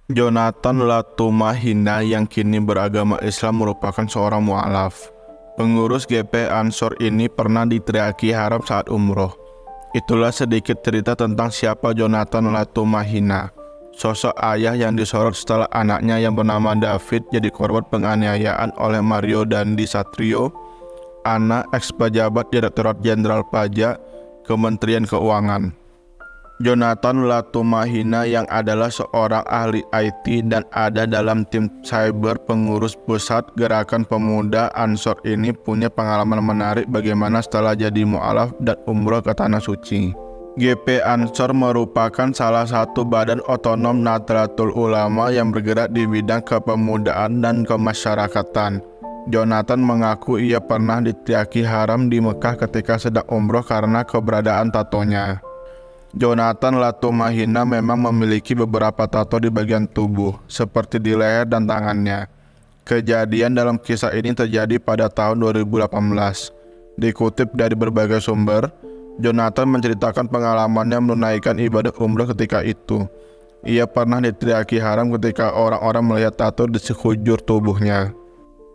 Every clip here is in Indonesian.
Jonathan Latumahina yang kini beragama Islam merupakan seorang mu'alaf. Pengurus GP Ansor ini pernah diteriaki haram saat umroh. Itulah sedikit cerita tentang siapa Jonathan Latumahina, sosok ayah yang disorot setelah anaknya yang bernama David jadi korban penganiayaan oleh Mario Dandi Satrio, anak ex-pejabat Direktorat Jenderal Pajak Kementerian Keuangan. Jonathan Latumahina yang adalah seorang ahli IT dan ada dalam tim cyber pengurus pusat Gerakan Pemuda Ansor ini punya pengalaman menarik bagaimana setelah jadi mu'alaf dan umroh ke Tanah Suci. GP Ansor merupakan salah satu badan otonom Nahdlatul Ulama yang bergerak di bidang kepemudaan dan kemasyarakatan. Jonathan mengaku ia pernah diteriaki haram di Mekah ketika sedang umroh karena keberadaan tatonya. Jonathan Latumahina memang memiliki beberapa tato di bagian tubuh, seperti di leher dan tangannya. Kejadian dalam kisah ini terjadi pada tahun 2018. Dikutip dari berbagai sumber, Jonathan menceritakan pengalamannya menunaikan ibadah umroh ketika itu. Ia pernah diteriaki haram ketika orang-orang melihat tato di sekujur tubuhnya.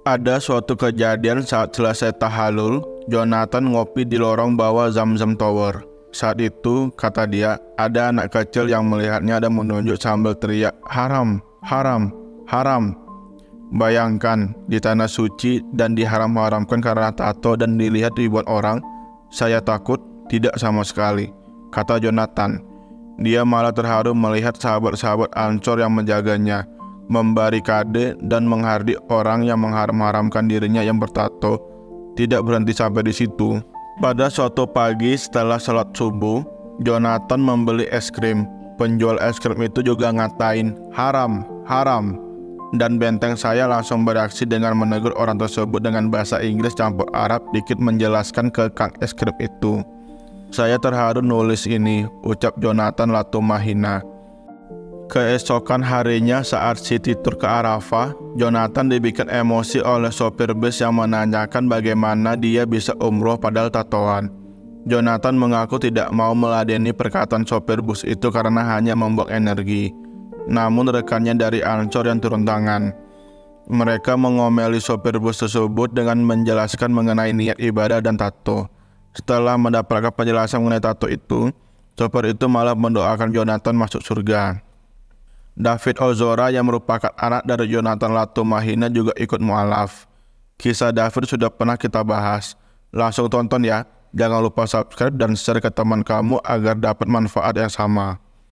Ada suatu kejadian saat selesai tahallul, Jonathan ngopi di lorong bawah Zamzam Tower. Saat itu, kata dia, ada anak kecil yang melihatnya dan menunjuk sambil teriak, "Haram, haram, haram." Bayangkan, di Tanah Suci dan diharam-haramkan karena tato dan dilihat ribuan orang. Saya takut, tidak sama sekali, kata Jonathan. Dia malah terharu melihat sahabat-sahabat Ansor yang menjaganya, membarikade dan menghardik orang yang mengharam-haramkan dirinya yang bertato. Tidak berhenti sampai di situ. Pada suatu pagi setelah sholat subuh, Jonathan membeli es krim. Penjual es krim itu juga ngatain, "Haram, haram." Dan benteng saya langsung bereaksi dengan menegur orang tersebut dengan bahasa Inggris campur Arab dikit menjelaskan ke kang es krim itu. "Saya terharu nulis ini," ucap Jonathan Latumahina. Keesokan harinya saat city tour ke Arafah, Jonathan dibikin emosi oleh sopir bus yang menanyakan bagaimana dia bisa umroh padahal tatoan. Jonathan mengaku tidak mau meladeni perkataan sopir bus itu karena hanya membuang energi. Namun rekannya dari Ansor yang turun tangan. Mereka mengomeli sopir bus tersebut dengan menjelaskan mengenai niat ibadah dan tato. Setelah mendapatkan penjelasan mengenai tato itu, sopir itu malah mendoakan Jonathan masuk surga. David Ozora yang merupakan anak dari Jonathan Latumahina juga ikut mu'alaf. Kisah David sudah pernah kita bahas. Langsung tonton ya. Jangan lupa subscribe dan share ke teman kamu agar dapat manfaat yang sama.